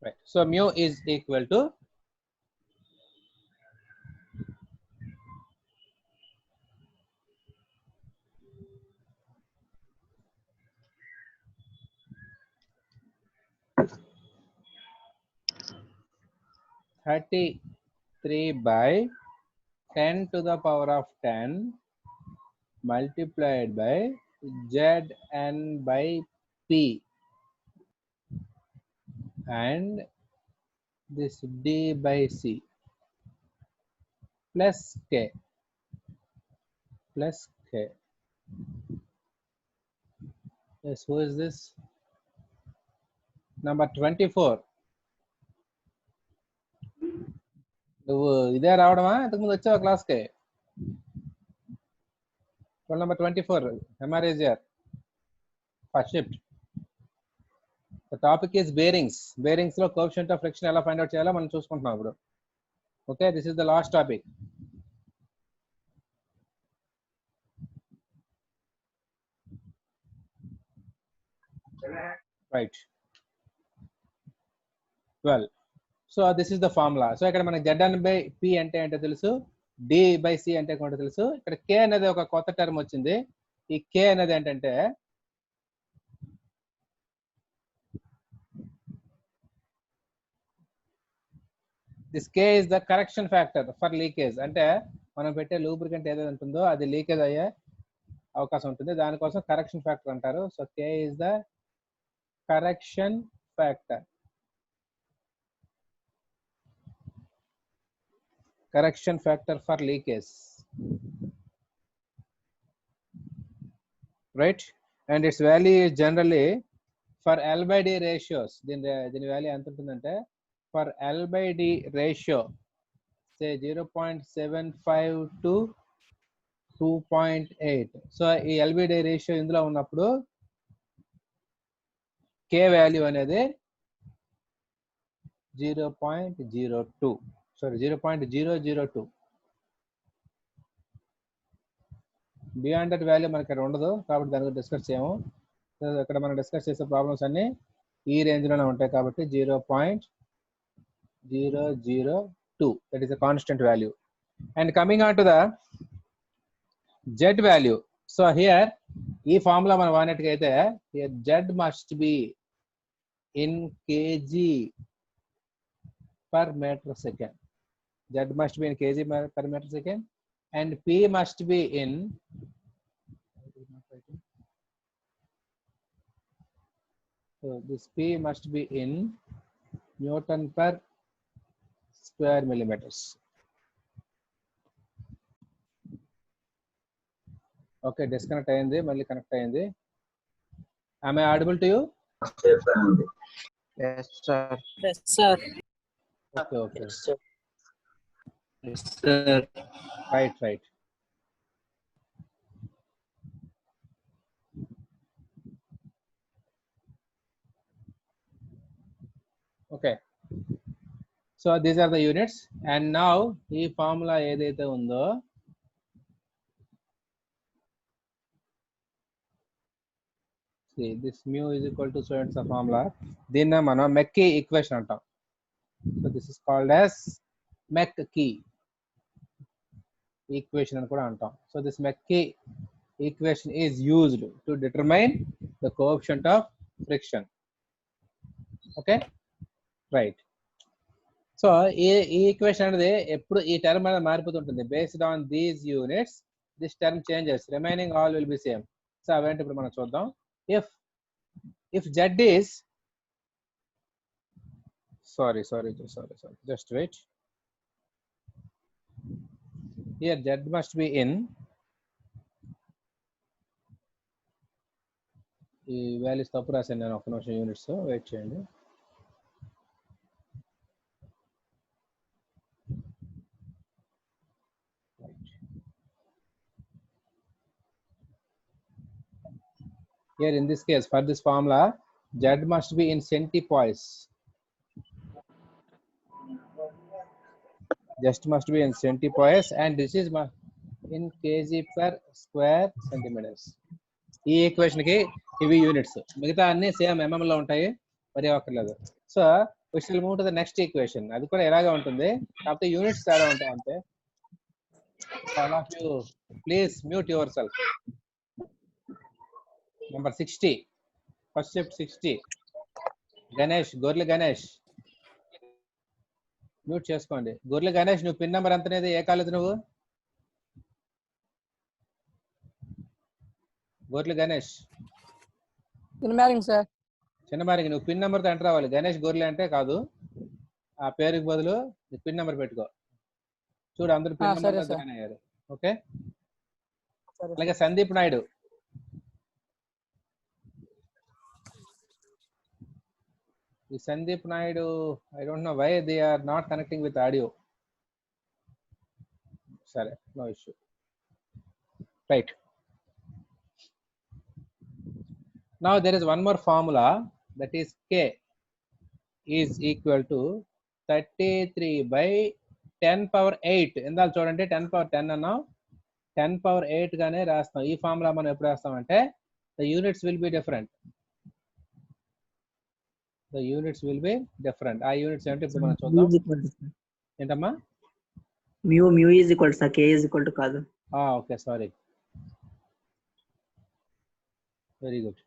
Right. So mu is equal to 33 by 10 to the power of 10 multiplied by Zn by P, and this D by C plus K plus K. Yes, who is this? Number 24. నువ్వు ఇదే రావడమా ఇంతకుముందు వచ్చావా క్లాస్కి? Roll number 24 MRAs here. First shift. The topic is bearings. Bearings లో coefficient of friction ఎలా find out చేయాలో మనం చూసుకుంటున్నాం ఇప్పుడు. Okay, this is the last topic. Right. Well, so this is the formula. So ఇక్కడ మనకి Zn by P అంటే ఏంటో తెలుసు, D by C అంటే ఏంటో తెలుసు. ఇక్కడ K అనేది ఒక కొత్త టర్మ్ వచ్చింది. ఈ K అనేది ఏంటంటే this K is the correction factor for leakage. అంటే మనం పెట్టే లూబ్రికెంట్ ఏదైతే ఉంటుందో అది లీకేజ్ అయ్యే అవకాశం ఉంటుంది, దానికోసం కరెక్షన్ ఫ్యాక్టర్ అంటారు. So K is the correction factor. Correction factor for leakage, right? And its value is generally for L by D ratios. దీని వాల్యూ ఎంత ఉంటుందంటే for L by D ratio say 0.75 to 2.8. So ఈ L by D ratio ఇందులో ఉన్నప్పుడు K value అనేది 0.02. Sorry, 0.002. Beyond that value మనకి ఇక్కడ ఉండదు కాబట్టి దాని గురించి డిస్కస్ చేయము. ఇక్కడ మనం డిస్కస్ చేసే ప్రాబ్లమ్స్ అన్ని ఈ రేంజ్ లోనే ఉంటాయి కాబట్టి 0.002, that is a constant value. And coming on to the Z value, so here ఈ ఫార్ములా మనం వాడినట్టుగా అయితే here Z must be in kg per meter second. Z must be in kg per meter second, and P must be in so this P must be in Newton per square millimeters. Okay, disconnect అయ్యింది, మళ్ళీ connect అయ్యింది. Am I audible to you? Yes, sir. Yes, sir. Okay, okay. Yes, sir. Yes, sir. Right, right. Okay. So these are the units, and now ఈ formula ఏదైతే ఉందో see this mu is equal to so it's a formula, దీన్ని మనం McKee equation అంటాం. So this is called as McKee equation అని కూడా అంటాం. So this McKee equation is used to determine the coefficient of friction. Okay, right. So ఈ equation అనేది ఎప్పుడు ఈ టర్మ్ అనేది మారిపోతుంటుంది. Based on these units this term changes, remaining all will be same. So అవేంటి ఇప్పుడు మనం చూద్దాం. if Z is sorry just wait. Here Z must be in, ఈ వాల్యూస్ తప్పు రాశాను నేను, ఒక నిమిషం యూనిట్స్ వెయిట్ చేయండి. Here in this case, for this formula, Z must be in centipoise. Just must be in centipoise, and this is in kg per square centimeters. ఈ equation కి ఇవి యూనిట్స్, మిగతా అన్ని సేమ్ mm లో ఉంటాయి, మరి అక్కర్లేదు. So we shall move to the next equation. అది కూడా ఎలాగే ఉంటుంది, కాకపోతే యూనిట్స్ తేడా ఉంటాయి అంతే. All of you please mute yourself. Number 60, first shift 60. Ganesh, గొర్రెల గణేష్ మ్యూట్ చేసుకోండి. గొర్రెల గణేష్, నువ్వు పిన్ నెంబర్ ఎంతనేది, ఏ కాలేజ్ నువ్వు? గొర్రెల గణేష్ చిన్నమారింగ్ సార్. చిన్నమారికి, నువ్వు పిన్ నెంబర్తో ఎంటర్ అవ్వాలి. గణేష్ గొర్రెలు అంటే కాదు, ఆ పేరుకి బదులు పిన్ నెంబర్ పెట్టుకో. చూడు అందరు పిన్ సరే నెంబర్ సార్. జాయిన్ అయ్యారు. ఓకే, సరే అలాగే సందీప్ నాయుడు. ఈ Sandeep Naidu, I don't know why they are not connecting with audio. సరే, no issue. Right, now there is one more formula, that is k is equal to 33 by 10 power 8. ఎందాలు చూడండి, 10 power 10 అన్నాం, 10 power 8 గానే రాస్తాం. ఈ ఫార్ములా మనం ఎప్పుడు రాస్తామంటే the units will be different. The units will be different. ఆ units ఏంటో ఇప్పుడు మనం చూద్దాం. ఏంటమ్మా? mu is equal to k is equal to కాదు. Okay, sorry, very good.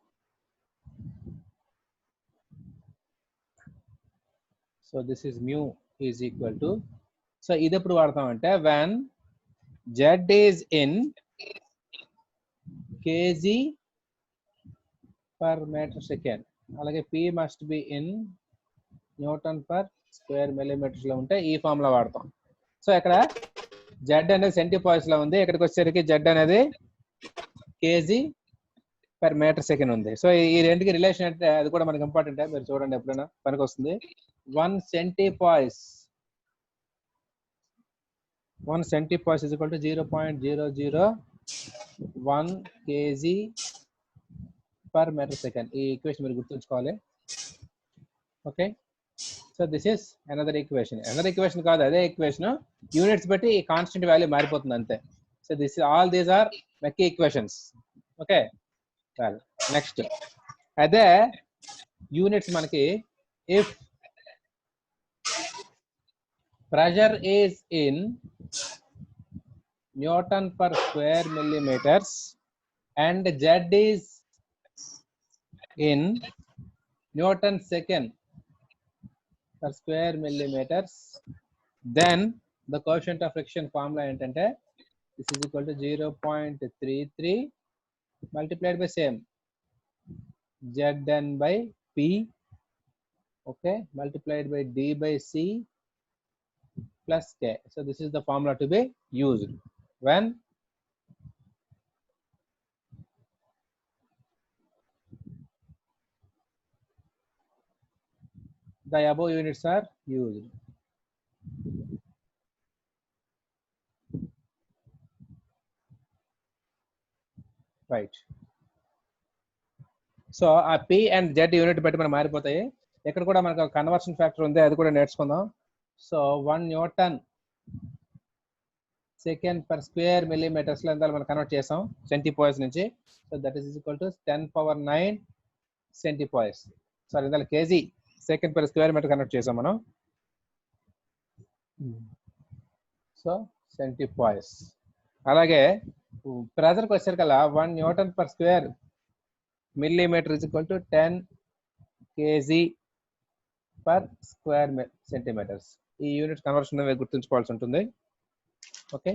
So this is mu is equal to, so ఇది ఎప్పుడు వాడతామంటే when z is in kg per meter second, అలాగే p must be in newton per square millimetres లో ఉంటే ఈ formula వాడతాం. So ఇక్కడ z అనేది సెంటీపాయిస్ లో ఉంది, ఇక్కడికి వచ్చేసరికి z అనేది కేజీ పర్ మీటర్ సెకండ్ ఉంది. సో ఈ రెండుకి రిలేషన్ అంటే అది కూడా మనకి ఇంపార్టెంట్, మీరు చూడండి ఎప్పుడైనా పనికి వస్తుంది. 1 centipoise is equal to 0.001 kg per meter second. ఈ ఈక్వేషన్ మీరు గుర్తుంచుకోవాలి. Okay, so this is another equation కాదు, అదే ఈక్వేషన్, యూనిట్స్ బట్టి ఈ కాన్స్టెంట్ వాల్యూ మారిపోతుంది అంతే. So this all these are McKee equations. Okay, next అదే యూనిట్స్ మనకి, if pressure is in Newton per square millimeters and Z is in Newton second per square millimeters, then the coefficient of friction formula ఏంటంటే this is equal to 0.33 multiplied by same Zn by P, okay, multiplied by D by C plus k. So this is the formula to be used when the above units are used. Right. So ఆ p and z unit బట్టి మనం మారిపోతాయి. ఇక్కడ కూడా మనకు conversion factor ఉంది, అది కూడా నేర్చుకుందాం. So 1 newton second per square millimetres లో ఎంత మనం కన్వర్ట్ చేసాం సెంటీపాయిస్ నుంచి. So that is equal to 10 power 9 centipoise. Sorry, ఇందులో kg second per square meter convert చేసాం మనం. So centipoise. అలాగే ప్రెజర్కి వచ్చేసరికల్లా 1 newton per square millimeter is equal to 10 kg per square centimeters. ఈ యూనిట్ కన్వర్షన్ గుర్తుంచుకోవాల్సి ఉంటుంది. Okay,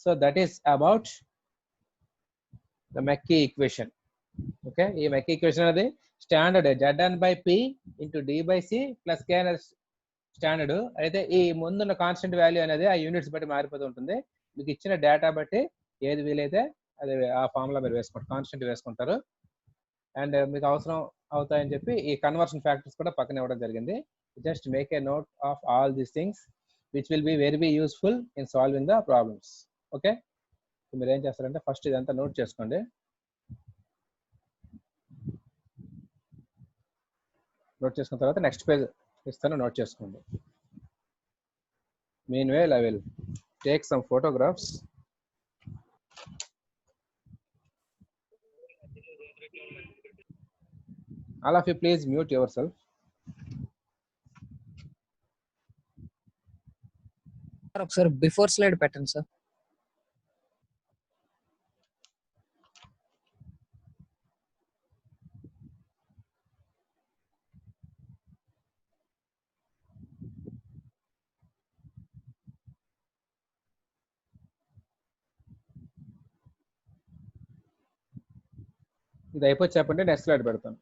so that is about the McKee equation. Okay, ఈ మెక్కీ ఈక్వేషన్ అనేది standard Zn by P into D by C plus K అనేది standard. అయితే ఈ ముందున్న constant value అనేది ఆ యూనిట్స్ బట్టి మారిపోతూ ఉంటుంది. మీకు ఇచ్చిన డేటా బట్టి ఏది వీలైతే అది ఆ ఫార్ములా మీరు వేసుకుంటారు, కాన్స్టెంట్ వేసుకుంటారు. అండ్ మీకు అవసరం అవుతాయని చెప్పి ఈ కన్వర్షన్ ఫ్యాక్టర్స్ కూడా పక్కన ఇవ్వడం జరిగింది. Just make a note of all these things which will be very useful in solving the problems. Okay, మీరు ఏం చేస్తారంటే ఫస్ట్ ఇదంతా నోట్ చేసుకోండి. నోట్ చేసుకున్న తర్వాత నెక్స్ట్ పేజ్ ఇస్తాను, నోట్ చేసుకోండి. Meanwhile, I will take some photographs. All of you please mute yourself. Sir ఒకసారి బిఫోర్ స్లైడ్ పెట్టండి సార్. ఇది అయిపోయి చెప్పండి, నెక్స్ట్ స్లైడ్ పెడతాను.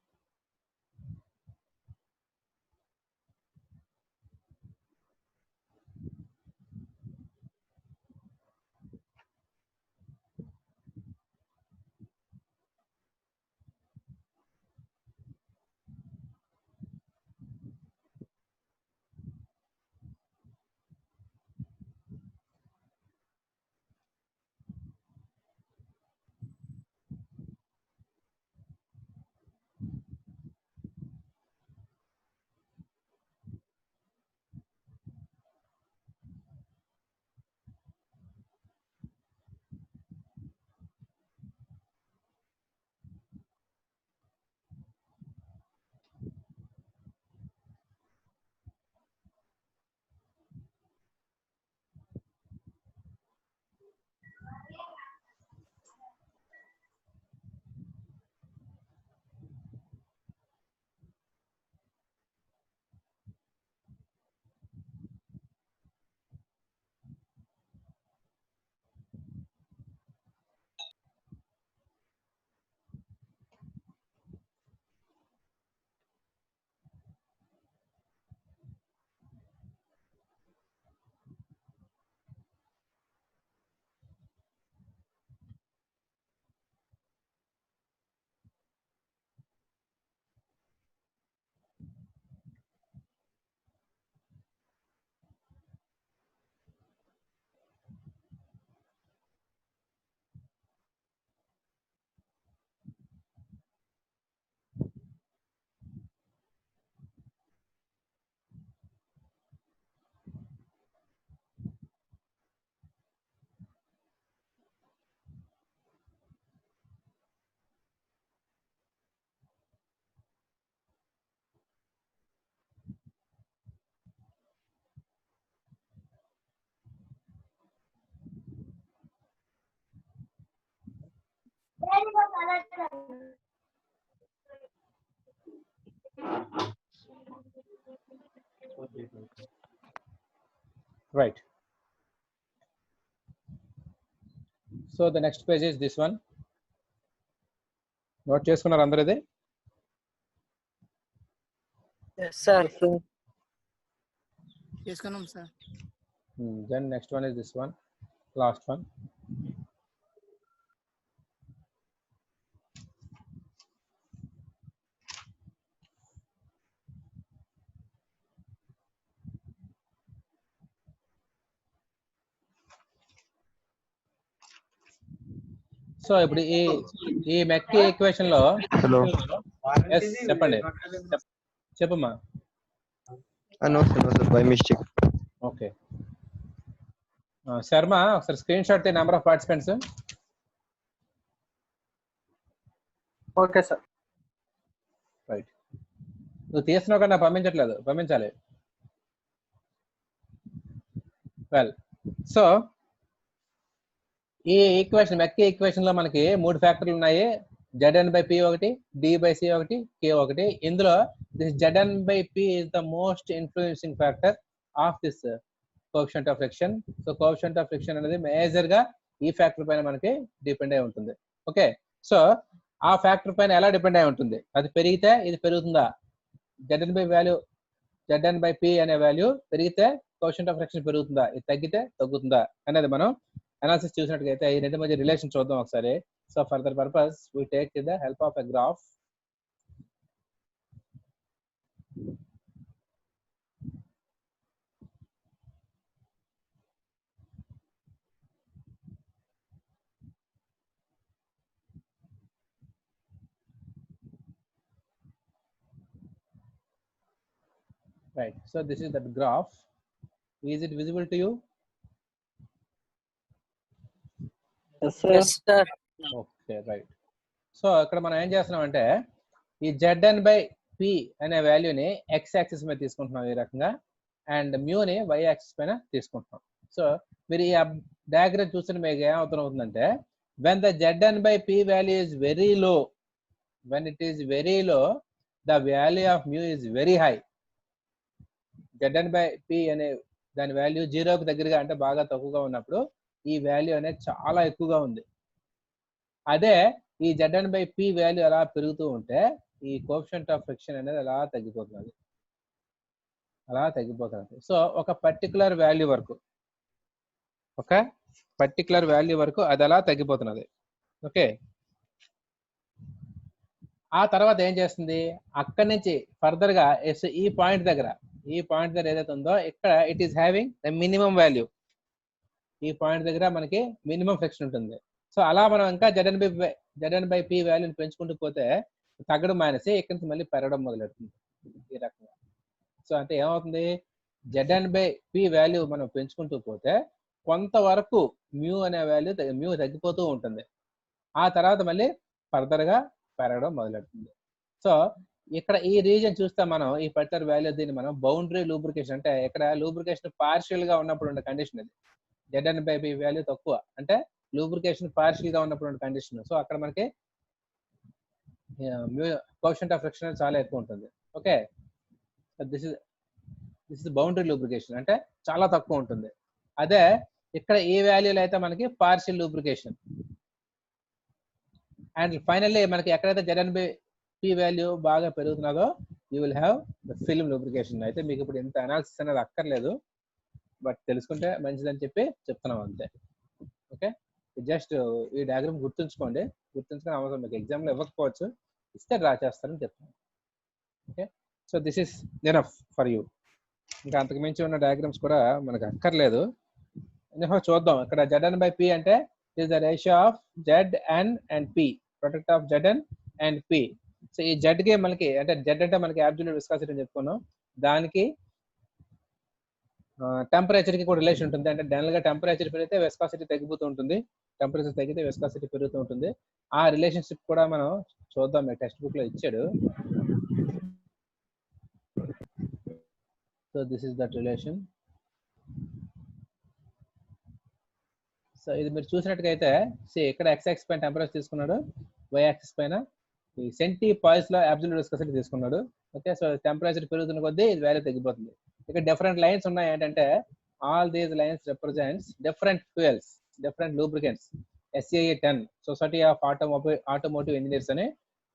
Right. So the next page is this one. Note చేసుకున్నారు అందరూ ఇది? సార్ చేసుకున్నాం sir. Then next one is this one, last one. So ఇప్పుడు ఈ మెక్కీ ఈక్వేషన్ లో హలో చెప్పండి, చెప్పమ్మా. No sir by mistake. Okay Sharma, ఒకసారి screenshot the number of participants. Okay sir. Right, నువ్వు తీస్తున్నావు కానీ నాకు పంపించట్లేదు, పంపించాలి. వెల్, సో ఈ ఈక్వేషన్ మెక్కీ ఈక్వేషన్ లో మనకి 3 ఫ్యాక్టర్లు ఉన్నాయి. Zn/p ఒకటి, d/c ఒకటి, k ఒకటి. ఇందులో this Zn/p is the most influencing factor of this coefficient of friction. So coefficient of friction అనేది మేజర్ గా ఈ ఫ్యాక్టర్ పైన మనకి డిపెండ్ అయి ఉంటుంది. ఓకే, సో ఆ ఫ్యాక్టర్ పైన ఎలా డిపెండ్ అయి ఉంటుంది? అది పెరిగితే ఇది పెరుగుతుందా? Zn/p అనే వాల్యూ పెరిగితే coefficient of friction పెరుగుతుందా? ఇది తగ్గితే తగ్గుతుందా అనేది మనం అనాలిసిస్ చూసినట్టుగా ఈ రెండు మధ్య రిలేషన్ చూద్దాం ఒకసారి. So for that purpose we take the help of a graph. Right, so this is that graph. Is it visible to you? Yes, sir. Okay, right. So ఇక్కడ మనం ఏం చేస్తున్నాం అంటే ఈ Zn/p అనే వాల్యూని x యాక్సిస్ మీద తీసుకుంటున్నాం ఈ రకంగా, అండ్ మ్యూని y యాక్సిస్ పైన తీసుకుంటున్నాం. సో మీరు ఈ డయాగ్రామ్ చూస్తే మీకు ఏమవుతుంది అవుతుందంటే when the Zn by P value is very low, when it is very low, the value of mu is very high. Zn by P అనే దాని వాల్యూ జీరోకి దగ్గరగా అంటే బాగా తక్కువగా ఉన్నప్పుడు ఈ వాల్యూ అనేది చాలా ఎక్కువగా ఉంది. అదే ఈ Zn by P వాల్యూ అలా పెరుగుతూ ఉంటే ఈ కోఎఫిషియంట్ ఆఫ్ ఫ్రిక్షన్ అనేది అలా తగ్గిపోతుంది. సో ఒక పర్టికులర్ వాల్యూ వరకు అది అలా తగ్గిపోతున్నది. ఓకే, ఆ తర్వాత ఏం చేస్తుంది, అక్కడి నుంచి ఫర్దర్ గా ఈ పాయింట్ దగ్గర ఏదైతే ఉందో ఇక్కడ it is having the minimum value. ఈ పాయింట్ దగ్గర మనకి మినిమం ఫ్రిక్షన్ ఉంటుంది. సో అలా మనం ఇంకా Zn by P వాల్యూని పెంచుకుంటూ పోతే తగ్గడం మానేసి ఇక్కడి నుంచి మళ్ళీ పెరగడం మొదలెడుతుంది ఈ రకంగా. సో అంటే ఏమవుతుంది, Zn by P వాల్యూ మనం పెంచుకుంటూ పోతే కొంతవరకు మ్యూ అనే వాల్యూ తగ్గిపోతూ ఉంటుంది. ఆ తర్వాత మళ్ళీ ఫర్దర్ గా పెరగడం మొదలెడుతుంది. సో ఇక్కడ ఈ రీజన్ చూస్తే మనం ఈ పర్టికులర్ వాల్యూ దీన్ని మనం బౌండరీ లూబ్రికేషన్ అంటే ఇక్కడ లూబ్రికేషన్ పార్షియల్ గా ఉన్నప్పుడు ఉండే కండిషన్ ఇది. Zn by P వాల్యూ తక్కువ అంటే లూబ్రికేషన్ పార్షియల్ గా ఉన్నప్పుడు ఉండే కండిషన్. సో అక్కడ మనకి కోఎఫిషియంట్ ఆఫ్ ఫ్రిక్షన్ చాలా ఎక్కువ ఉంటుంది. Okay, this is boundary lubrication అంటే చాలా తక్కువ ఉంటుంది. అదే ఇక్కడ ఈ వాల్యూలో అయితే మనకి పార్షియల్ లూబ్రికేషన్. అండ్ ఫైనల్లీ మనకి ఎక్కడైతే Zn by P వాల్యూ బాగా పెరుగుతున్నదో you will have the film lubrication. అయితే మీకు ఇప్పుడు ఎంత అనాలిసిస్ అనేది అక్కర్లేదు, బట్ తెలుసుకుంటే మంచిదని చెప్పి చెప్తున్నాం అంతే. ఓకే, జస్ట్ ఈ డయాగ్రామ్ గుర్తుంచుకొని అవసరం మీకు ఎగ్జామ్లో ఇవ్వకపోవచ్చు, ఇస్తే డ్రా చేస్తారని చెప్తున్నాను. Okay, so this is enough for you. ఇంకా అంతకు మించి ఉన్న డయాగ్రామ్స్ కూడా మనకు అక్కర్లేదు. చూద్దాం. ఇక్కడ Zn by P అంటే is the ratio of Zn and P, product of Zn and P. So ఈ Z కి మనకి అంటే Z అంటే మనకి అబ్సల్యూట్ విస్కాసిటీ అని చెప్పుకున్నాం. దానికి టెంపరేచర్ కి కూడా రిలేషన్ ఉంటుంది. అంటే జనరల్ గా టెంపరేచర్ పెరిగితే విస్కాసిటీ తగ్గిపోతూ ఉంటుంది, టెంపరేచర్ తగ్గితే విస్కాసిటీ పెరుగుతూ ఉంటుంది. ఆ రిలేషన్షిప్ కూడా మనం చూద్దాం, మీ టెక్స్ట్ బుక్ లో ఇచ్చాడు. So this is that relation. So ఇది మీరు చూసినట్టుగా అయితే ఇక్కడ x యాక్సిస్ పైన టెంపరేచర్ తీసుకున్నాడు, y యాక్సిస్ పైన ఈ సెంటీ పాయిస్ లో అబ్సల్యూట్ విస్కాసిటీ తీసుకున్నాడు. ఓకే, సో టెంపరేచర్ పెరుగుతున్న కొద్దీ ఇది వాల్యూ తగ్గిపోతుంది. ఇక్కడ డిఫరెంట్ లైన్స్ ఉన్నాయి. ఏంటంటే all these lines represents different fuels, different lubricants. SAE 10 society of automotive engineers అని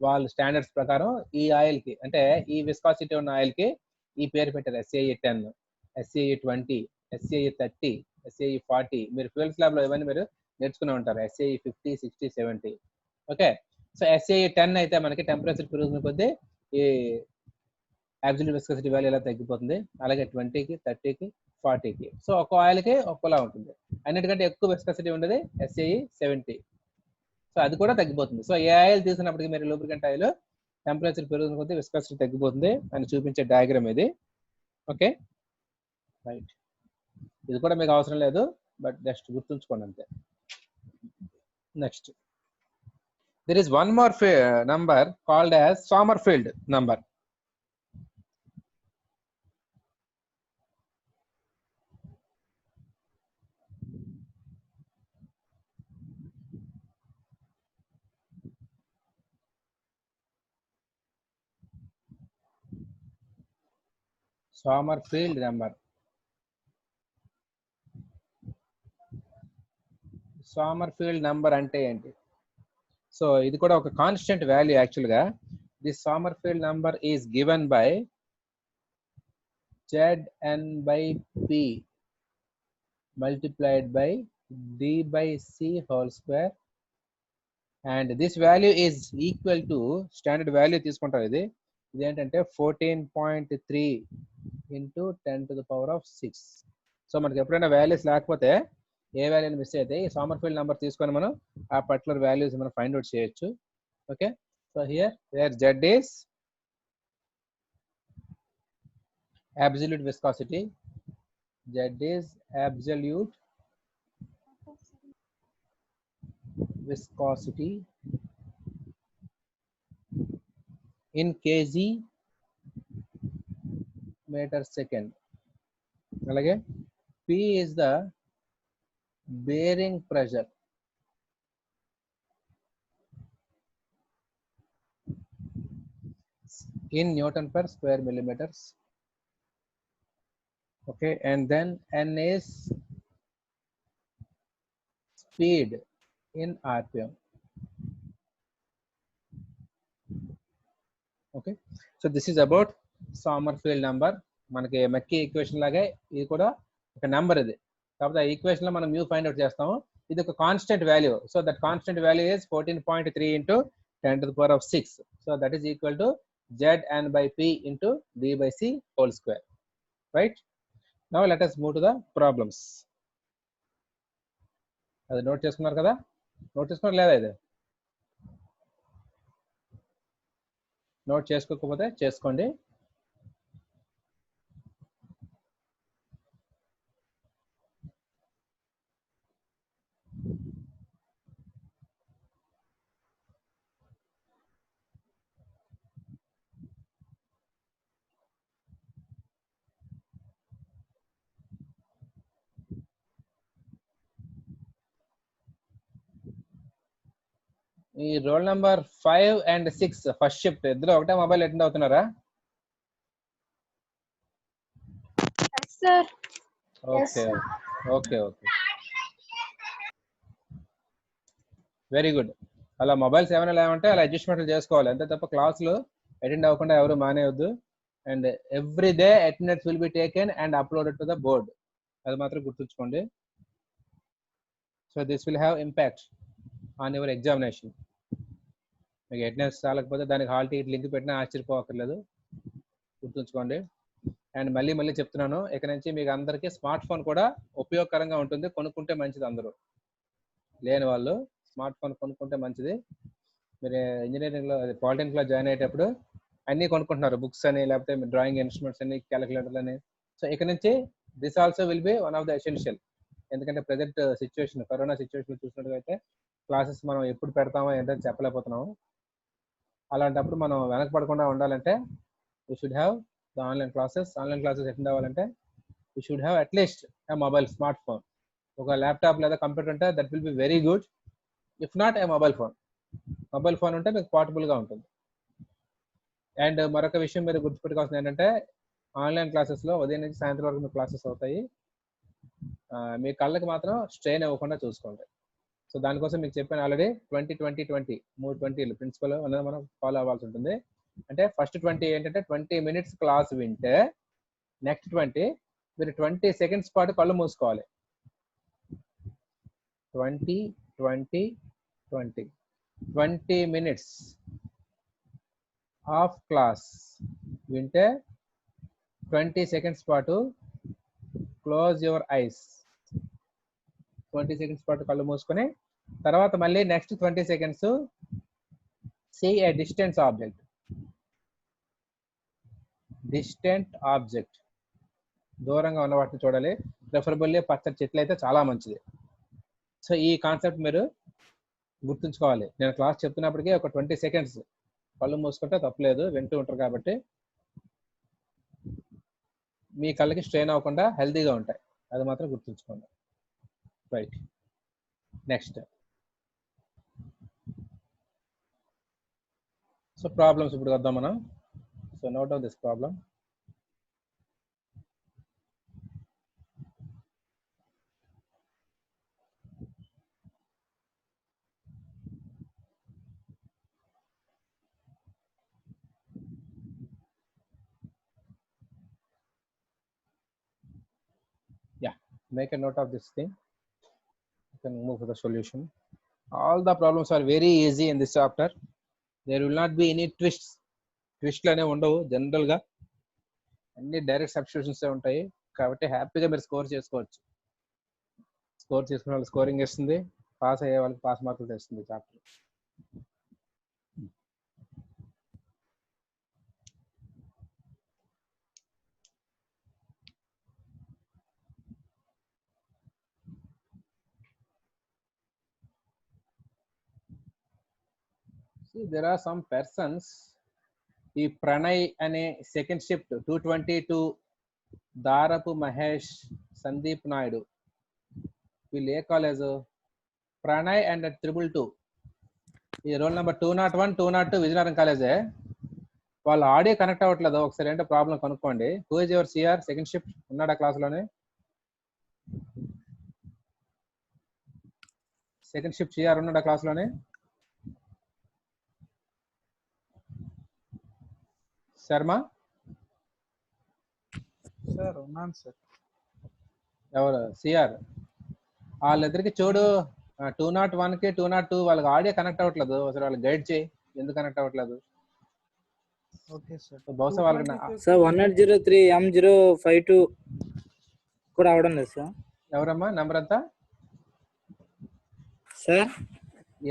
వాళ్ళ స్టాండర్డ్స్ ప్రకారం ఈ ఆయిల్ కి అంటే ఈ విస్కాసిటీ ఉన్న ఆయిల్ కి ఈ పేరు పెట్టారు. SAE 10, SAE 20, SAE 30, SAE 40. మీరు ఫ్యూయల్స్ ల్యాబ్ లో ఇవన్నీ మీరు నేర్చుకునే ఉంటారు. SAE 50, 60, 70. ఓకే, సో SAE 10 అయితే మనకి టెంపరేచర్ పెరుగుతున్న కొద్దీ ఈ అబ్సల్యూట్ విస్కాసిటీ వాల్యూ ఎలా తగ్గిపోతుంది. అలాగే 20కి, 30కి, 40కి. సో ఒక ఆయిల్ కి ఒక్కలా ఉంటుంది. అన్నిటికంటే ఎక్కువ విస్కాసిటీ ఉండేది SAE 70. సో అది కూడా తగ్గిపోతుంది. సో ఏ ఆయిల్ తీసుకున్నప్పటికీ మీరు లూబ్రికెంట్ ఆయిల్ టెంపరేచర్ పెరుగుతున్న కొద్దీ విస్కాసిటీ తగ్గిపోతుంది అని చూపించే డయాగ్రామ్ ఇది. Okay, right. ఇది కూడా మీకు అవసరం లేదు, బట్ జస్ట్ గుర్తుంచుకోండి అంతే. Next, there is one more number called as Sommerfeld number. Sommerfeld number. Sommerfeld number అంటే ఏంటి? సో ఇది కూడా ఒక కాన్స్టెంట్ వాల్యూ. యాక్చువల్ గా this Sommerfeld number is given by Zn by P multiplied by D by C whole square, and this value is equal to standard value తీసుకుంటారు. ఇది ఏంటంటే 14.3 into 10 to the power of 6. So మనకి ఎప్పుడైనా values లేకపోతే ఏ వాల్యూని miss అయితే ఈ Sommerfeld number తీసుకొని మనం ఆ పర్టికులర్ వాల్యూస్ మనం ఫైండ్ అవుట్ చేయొచ్చు. Okay, so here where Z is absolute viscosity, Z is absolute viscosity in kg meter second. అలాగే P is the bearing pressure in Newton per square millimeters. Okay, and then N is speed in RPM. Okay, so this is about Sommerfeld number. మనకి మెక్కీ equation లాగే ఇది కూడా ఒక number ఇది, కాబట్టి ఆ equation లో మనం మ్యూ ఫైండ్ అవుట్ చేస్తాము. ఇది ఒక constant value, so that constant value is 14.3 into 10 to the power of 6, so that is equal to Zn by P into D by C whole square, right? Now let us move to the problems. అది note చేసుకున్నారు కదా? Note చేసుకున్నారు లేదా? ఇది note చేసుకోకపోతే చేసుకోండి. ఈ roll number 5 and 6 first shift ఇద్దరు ఒకటే మొబైల్ అటెండ్ అవుతున్నారా? Okay okay okay, very good. అలా మొబైల్స్ ఏమైనా లేవంటే అలా అడ్జస్ట్మెంట్లు చేసుకోవాలి అంతే తప్ప క్లాసులు అటెండ్ అవ్వకుండా ఎవరు మానేయొద్దు. And every day attendance will be taken and uploaded to the board, అది మాత్రం గుర్తుంచుకోండి. So this will have impact on your examination. మీకు అటెండెన్స్ చాలకపోతే దానికి హాల్ టికెట్ లింక్ పెట్టినా ఆశ్చర్యపోవక్కర్లేదు, గుర్తుంచుకోండి. అండ్ మళ్ళీ మళ్ళీ చెప్తున్నాను, ఇక నుంచి మీకు అందరికీ స్మార్ట్ ఫోన్ కూడా ఉపయోగకరంగా ఉంటుంది, కొనుక్కుంటే మంచిది. అందరూ లేని వాళ్ళు స్మార్ట్ ఫోన్ కొనుక్కుంటే మంచిది. మీరు ఇంజనీరింగ్లో పాలిటెక్నిక్లో జాయిన్ అయ్యేటప్పుడు అన్నీ కొనుక్కుంటున్నారు, బుక్స్ అని, లేకపోతే డ్రాయింగ్ ఇన్స్ట్రుమెంట్స్ అని, క్యాలిక్యులేటర్లు అని. సో ఇక నుంచి this also will be one of the essential. ఎందుకంటే ప్రజెంట్ సిచ్యువేషన్, కరోనా సిచ్యువేషన్ చూసినట్టుగా క్లాసెస్ మనం ఎప్పుడు పెడతామో ఏంటో చెప్పలేకపోతున్నాము. అలాంటప్పుడు మనం వెనకపడకుండా ఉండాలంటే we should have the online classes attend అవ్వాలంటే we should have at least a mobile, smart phone. ఒక ల్యాప్టాప్ లేదా కంప్యూటర్ ఉంటే that will be very good. If not a mobile phone ఉంటే మీకు పోర్టబుల్గా ఉంటుంది. అండ్ మరొక విషయం మీరు గుర్తుపెట్టుకోవాల్సింది ఏంటంటే, ఆన్లైన్ క్లాసెస్లో ఉదయం నుంచి సాయంత్రం వరకు మీకు క్లాసెస్ అవుతాయి. మీ కళ్ళకి మాత్రం స్ట్రెయిన్ అవ్వకుండా చూసుకోండి. సో దానికోసం మీకు చెప్పాను ఆల్రెడీ 20-20-20 3 20లు ప్రిన్సిపల్ అనేది మనం ఫాలో అవ్వాల్సి ఉంటుంది. అంటే ఫస్ట్ 20 ఏంటంటే 20 minutes క్లాస్ వింటే నెక్స్ట్ 20 మీరు 20 seconds పాటు కళ్ళు మూసుకోవాలి. 20 minutes ఆఫ్ క్లాస్ వింటే 20 seconds పాటు క్లోజ్ యువర్ ఐస్. 20 seconds పాటు కళ్ళు మూసుకొని తర్వాత మళ్ళీ నెక్స్ట్ 20 seconds సీ ఏ డిస్టెంట్ ఆబ్జెక్ట్, దూరంగా ఉన్న వాటిని చూడాలి. ప్రిఫరబుల్లీ పచ్చటి చెట్లు అయితే చాలా మంచిది. సో ఈ కాన్సెప్ట్ మీరు గుర్తుంచుకోవాలి. నేను క్లాస్ చెప్తున్నప్పటికీ ఒక 20 seconds కళ్ళు మూసుకుంటే తప్పలేదు, వింటూ ఉంటారు కాబట్టి మీ కళ్ళకి స్ట్రెయిన్ అవ్వకుండా హెల్తీగా ఉంటాయి, అది మాత్రం గుర్తుంచుకోండి. Right, next. సో ప్రాబ్లమ్స్ ఇప్పుడు వద్దాం మనం. So note of this problem. Yeah, make a note of this thing. You can move to the solution. All the problems are very easy in this chapter. There will not be any twists అనేవి ఉండవు. General గా అన్ని direct substitutions ఉంటాయి కాబట్టి హ్యాపీగా మీరు score చేసుకోవచ్చు. Score చేసుకునే వాళ్ళు స్కోరింగ్ ఇస్తుంది, పాస్ అయ్యే వాళ్ళకి పాస్ మార్కులు తెస్తుంది chapter. See, there are some persons. ఈ ప్రణయ్ అనే సెకండ్ షిఫ్ట్ 222, దారపు మహేష్, సందీప్ నాయుడు వీళ్ళు ఏ కాలేజ్? ప్రణయ్ అండ్ 222. ఈ రోల్ నెంబర్ 201, 202 విజయనగరం కాలేజే. వాళ్ళ ఆడియో కనెక్ట్ అవ్వట్లేదు. ఒకసారి ఏంటో ప్రాబ్లం కనుక్కోండి. Who is your CR second shift? ఉన్నాడా క్లాస్లోనే? సెకండ్ షిఫ్ట్ సిఆర్ ఉన్నాడా క్లాస్లోనే? శర్మ సార్ ఉన్నాను సార్. ఎవరు? సిఆర్. వాళ్ళిద్దరికి చూడు, 201 కి 202 వాళ్ళకి ఆడియో కనెక్ట్ అవ్వట్లేదు. ఒకసారి వాళ్ళకి గైడ్ చేయి, ఎందుకు కనెక్ట్ అవ్వట్లేదు. Okay sir. బహుశా వాళ్ళకి సార్ 103 M052 కూడా అవడం లేదు సార్. ఎవరమ్మా నెంబర్ అంతా? సార్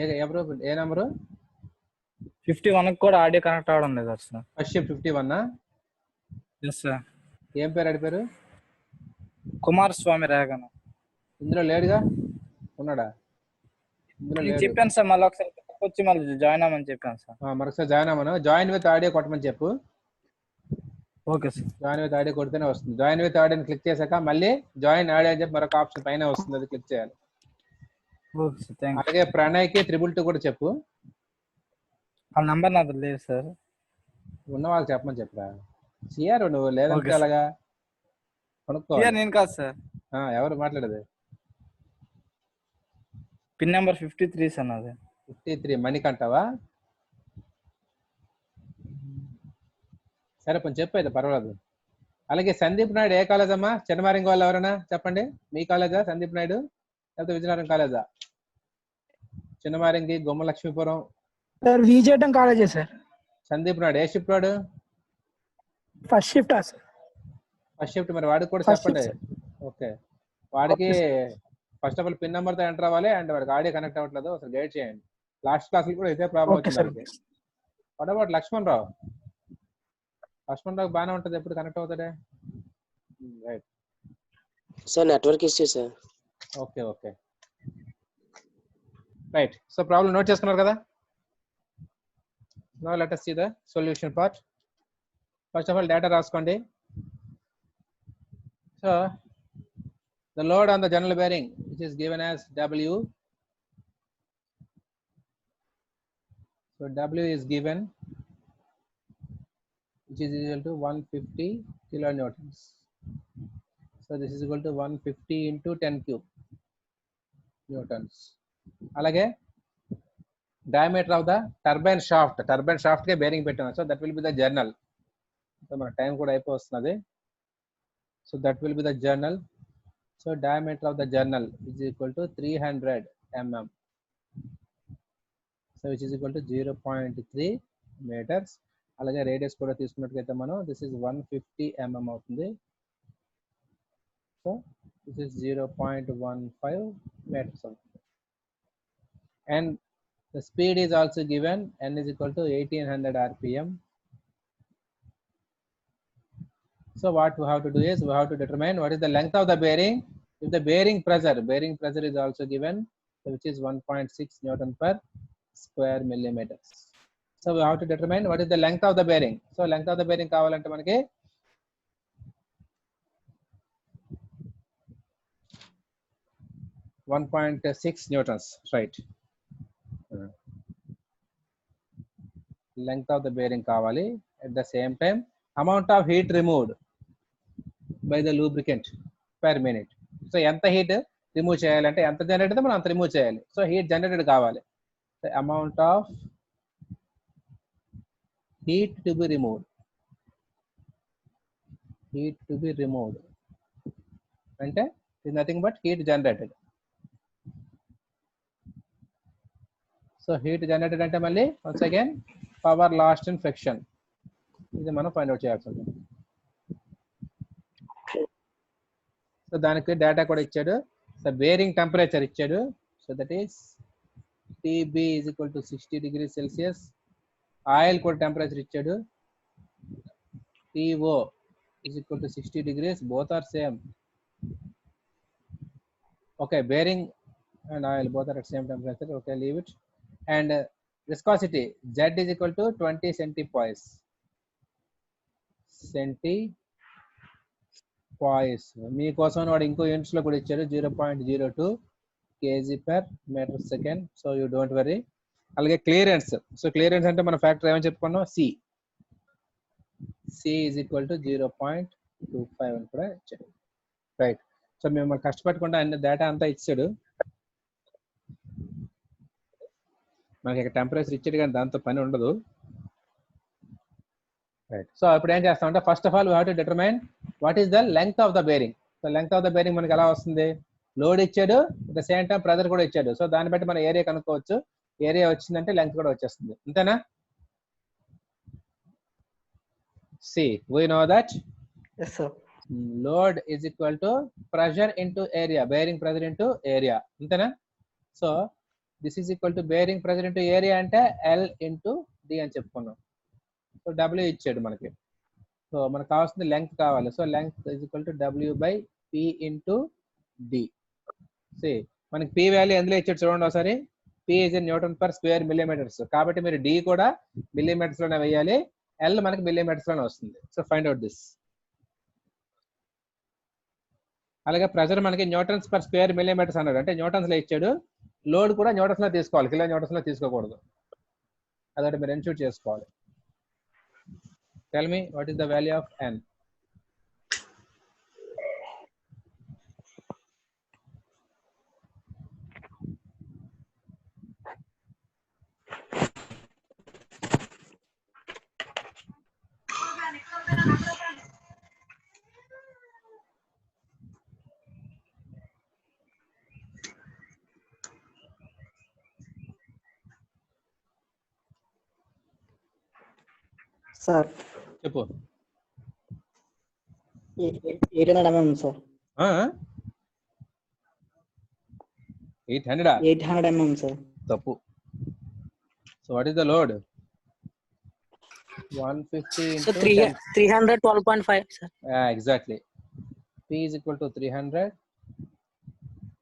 ఎవరు? ఏ నెంబరు? 51 కూడా ఆడియో కనెక్ట్ అవడం లేదు sir. First shift 51. Yes sir. ఏం పేరు అడిపారు? కుమారస్వామి రేగన్. ఇందులో లేడుగా. ఉన్నాడా? ఇందులో నేను లేడు. చెప్పాను సార్, మళ్ళీ ఒకసారి వచ్చి మళ్ళీ జాయిన్ అవ్వమని చెప్పాను సార్. మరొకసారి జాయిన్ అవ్వను. జాయిన్ విత్ ఆడియో కొట్టమని చెప్పు. Okay sir. Join with audio కొడితేనే వస్తుంది. జాయిన్ విత్ ఆడియోని క్లిక్ చేశాక మళ్ళీ జాయిన్ ఆడియో అని చెప్పి మరొక ఆప్షన్ పైన వస్తుంది, అది క్లిక్ చేయాలి. Okay sir, thank you. అలాగే ప్రణయ్కి 222 కూడా చెప్పు. ఆ నంబర్ నాది లేదు సార్. ఉన్న వాళ్ళకి చెప్పమని చెప్పరా. సిఆర్ నువ్వు లేదంటే Okay, అలాగా కొనుక్కో. నేను కాదు సార్. ఎవరు మాట్లాడేది? పిన్ నెంబర్ 53 సార్ నాది. 53 మణికంటావా? సరే కొంచెం చెప్పు, అయితే పర్వాలేదు. అలాగే సందీప్ నాయుడు ఏ కాలేజ్ అమ్మా? చిన్నమారింగ్ వాళ్ళు ఎవరైనా చెప్పండి. మీ కాలేజా సందీప్ నాయుడు, లేకపోతే విజయనగరం కాలేజా? చిన్నమారింగి, గుమ్మ లక్ష్మీపురం. సార్ విజయటం కాలేజే sir. Sandeep Naidu A shift వాడు? First shift sir. First shift. మరి వాడికి కూడా First చెప్పండి. shift, okay. వాడికి Okay, first of all pin number తో ఎంటర్ అవ్వాలి, అండ్ వాడికి ఆడియో కనెక్ట్ అవ్వట్లేదు. అసలు గైడ్ చేయండి. లాస్ట్ క్లాస్ కూడా ఇదే ప్రాబ్లం ఓకే వచ్చింది. Sir. What about Lakshman Rao? Lakshman Rao బాగానే ఉంటుంది, ఎప్పుడు కనెక్ట్ అవుతాడే. Right. Sir network issue sir. Okay okay right. So problem note చేసుకున్నారు కదా. Now let us see the solution part. First of all data రాసుకోండి. So the load on the general bearing, which is given as W. So W is given, which is equal to 150 kilonewtons. So this is equal to 150 into 10 cube newtons. అలాగే diameter of the turbine shaft కే bearing పెట్టాను. So that will be the journal. So మన time కూడా అయిపోతున్నది. So that will be the journal. So diameter of the journal is equal to 300 mm. So which is equal to 0.3 meters. అలాగే radius కూడా తీసుకున్నట్లయితే మనం this is 150 mm అవుతుంది. So this is 0.15 meters అవుతుంది. And the speed is also given, n is equal to 1800 rpm. So what we have to do is we have to determine what is the length of the bearing. If the bearing pressure is also given, which is 1.6 Newton per square millimeters. So we have to determine what is the length of the bearing. So length of the bearing కావాలంటే మనకి (1.6 newtons), right? Length of the bearing కావాలి. At the same time amount of heat removed by the lubricant per minute. So ఎంత heat remove చేయాలంటే ఎంత generate అయితే మనం అంత remove చేయాలి. సో హీట్ జనరేటెడ్ కావాలి. The amount of heat to be removed అంటే is nothing but heat generated. So heat generated అంటే మళ్ళీ once again power last in friction. ఇది మనం ఫైండ్ అవుట్ చేయాల్సి ఉంటుంది. సో దానికి డేటా కూడా ఇచ్చాడు. సో బేరింగ్ టెంపరేచర్ ఇచ్చాడు. So that is TB is equal to 60 degrees Celsius. Oil కూడా టెంపరేచర్ ఇచ్చాడు. TO is equal to 60 degrees. Both are same. Okay, bearing and oil both are at same temperature. Okay, leave it. And viscosity Z is equal to 20 centipoise. మీకోసం వాడు ఇంకో units లో కూడా ఇచ్చాడు 0.02. kg per meter second. So you don't worry. అలాగే clearance. So clearance అంటే మన factor ఏమని చెప్పుకున్నాం, c is equal to 0.25 అని కూడా ఇచ్చాడు. రైట్. సో మేము కష్టపడకుండా అన్ని డేటా అంతా ఇచ్చాడు. మనకి ఇక్కడ టెంపరేచర్ ఇచ్చాడు కానీ దాంతో పని ఉండదు. రైట్. సో ఇప్పుడు ఏం చేస్తామంటే first of all we have to determine what is the length of the bearing. So length of the bearing మనకి ఎలా వస్తుంది, లోడ్ ఇచ్చాడు, at the same time pressure కూడా ఇచ్చాడు. సో దాన్ని బట్టి మనం ఏరియా కనుక్కోవచ్చు. ఏరియా వచ్చిందంటే లెంగ్త్ కూడా వచ్చేస్తుంది. అంతేనా? C we know that Yes, sir. load is equal to pressure into area, bearing pressure into area. అంతేనా? So this is equal to bearing pressure into area అంటే L into D అని చెప్పుకున్నాం. So W ఇచ్చాడు మనకి. So మనకు కావాల్సింది length కావాలి. So length is equal to W by P into D. See, మనకి P వాల్యూ ఎందులో ఇచ్చాడు చూడండి ఒకసారి. P is in Newton per square millimeters. కాబట్టి మీరు D కూడా మిల్లీమీటర్స్ లోనే వేయాలి. L మనకి మిల్లీమీటర్స్ లోనే వస్తుంది. So find out this. అలాగే ప్రెజర్ మనకి న్యూటన్స్ పర్ స్క్వేర్ మిల్లీమీటర్స్ అన్నాడు, అంటే న్యూటన్స్ లో ఇచ్చాడు. లోడ్ కూడా న్యూటన్స్ లో తీసుకోవాలి, కిలో న్యూటన్స్ లో తీసుకోకూడదు. అదొకటి మీరు ఎన్షూర్ చేసుకోవాలి. Tell me what is the value of N. Sir, చెప్పు. 800 mm, sir. 800. 800 mm, sir. తప్పు. So what is the load? 150 So into 10. 312.5, sir. Exactly. P is equal to 300.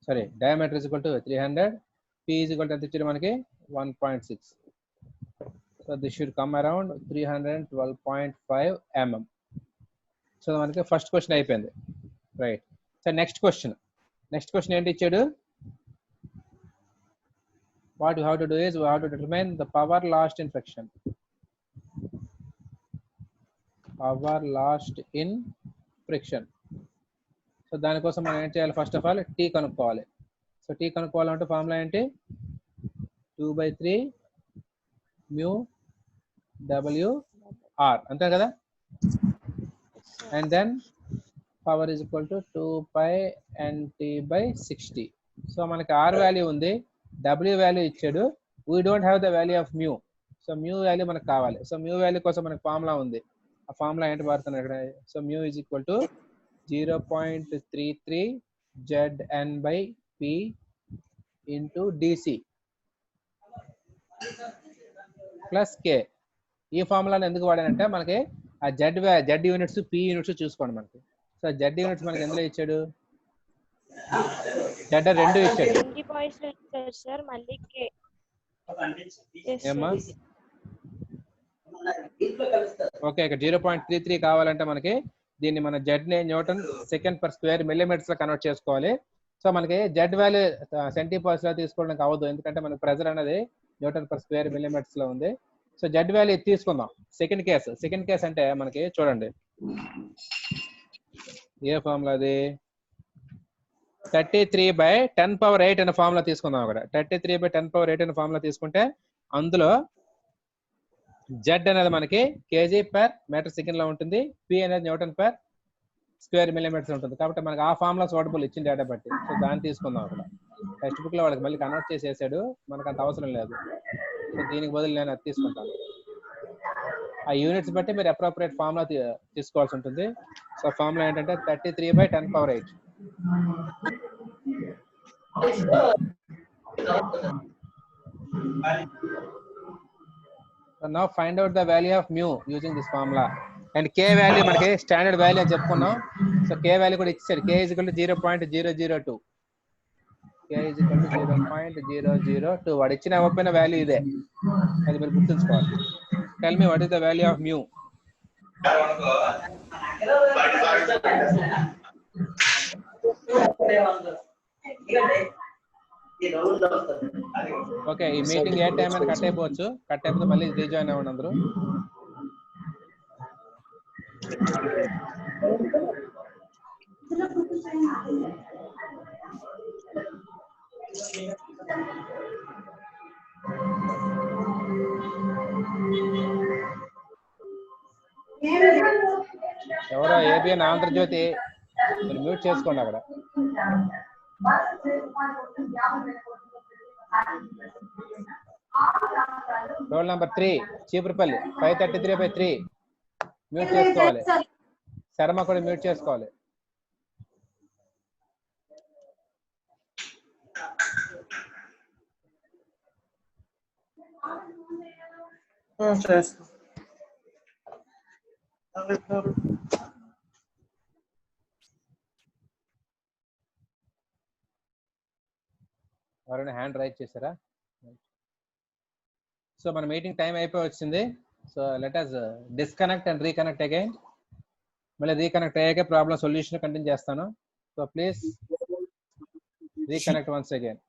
Sorry, diameter is equal to 300. P is equal to ఎంత ఇచ్చారు మనకి 1.6. So this should come around 312.5 mm. So మనకి first question అయిపోయింది. Right. So next question ఏంటి ఇచ్చాడు? What you have to do is we have to determine the power lost in friction. Power lost in friction. So దానికోసం మనం ఏం చేయాలి? First of all T కనుక్కోవాలి. So T కనుక్కోవాలంటే formula ఏంటి? 2/3 mu WR అంతే కదా. And then power is equal to 2 pi NT/60. So మనకి R వాల్యూ ఉంది, W వాల్యూ ఇచ్చాడు. We don't have the value of mu. So mu value మనకు కావాలి. సో మ్యూ వాల్యూ కోసం మనకి ఫార్ములా ఉంది. ఆ ఫార్ములా ఏంటి వాడుతున్నాం ఇక్కడ? So mu is equal to 0.33 ZN/P into DC plus K. ఈ ఫార్ములాని ఎందుకు వాడానంటే మనకి ఆ జెడ్ యూనిట్స్ పి యూనిట్స్ చూసుకోండి మనకి. సో జెడ్ యూనిట్స్ మనకి ఎందులో ఇచ్చాడు? జెడ్ 2 ఇచ్చాడు. ఏమ్మా? ఓకే, ఇక్కడ 0.33 కావాలంటే మనకి దీన్ని మన జెడ్ ని newton second per square millimetres లో కన్వర్ట్ చేసుకోవాలి. సో మనకి జెడ్ వాల్యూ సెంటీమీటర్స్ లో తీసుకోవడానికి అవ్వదు, ఎందుకంటే మనకి ప్రెజర్ అనేది న్యూటన్ పర్ స్క్వేర్ మిల్లీమీటర్స్ లో ఉంది. సో జెడ్ వాల్యూ తీసుకుందాం. సెకండ్ కేస్ అంటే మనకి చూడండి ఏ ఫార్ములా అది? 33/10⁸ అనే ఫార్ములా తీసుకుందాం. అక్కడ 33/10⁸ అనే ఫార్ములా తీసుకుంటే అందులో జెడ్ అనేది మనకి kg/m² లో ఉంటుంది, పి అనేది న్యూటన్ పర్ స్క్వేర్ మిల్లీమీటర్స్ ఉంటుంది. కాబట్టి మనకి ఆ ఫార్ములా సూటబుల్ ఇచ్చిన డేటా బట్టి. సో దాన్ని తీసుకుందాం. అక్కడ టెక్స్ట్ బుక్ లో వాళ్ళకి మళ్ళీ కన్వర్ట్ చేసేసాడు, మనకు అంత అవసరం లేదు. సో దీనికి బదులు నేను అది తీసుకుంటాను. ఆ యూనిట్స్ బట్టి మీరు అప్రోప్రియేట్ ఫార్ములా తీసుకోవాల్సి ఉంటుంది. సో ఫార్ములా ఏంటంటే 33/10⁸. So now find out the value of mu using this formula. And K value మనకి స్టాండర్డ్ వాల్యూ అని చెప్పుకున్నాం. సో K వాల్యూ కూడా ఇచ్చారు. K is equal to 0.002. K is equal to 0.002. వాడు ఇచ్చిన ఇవ్వకపోయిన వాల్యూ ఇదే, అది మీరు గుర్తుంచుకోవాలి. Tell me what is the value of mu? Okay, ఈ మీటింగ్ ఏ టైం అని కట్ అయిపోవచ్చు. కట్ అయిపోతే మళ్ళీ రీజాయిన్ అవ్వండి అందరూ. ఎవరో ఏబిఎన్ ఆంధ్రజ్యోతి మీరు మ్యూట్ చేసుకోండి అక్కడ. రోల్ నెంబర్ 3 చీపురుపల్లి 533/3 మ్యూట్ చేసుకోవాలి. శర్మ కూడా మ్యూట్ చేసుకోవాలి. ఎవరైనా హ్యాండ్ రైజ్ చేశారా? సో మన మీటింగ్ టైం అయిపోయి వచ్చింది. So let us disconnect and reconnect again. మళ్ళీ రీకనెక్ట్ అయ్యాక ప్రాబ్లం సొల్యూషన్ కంటిన్యూ చేస్తాను. So please reconnect once again.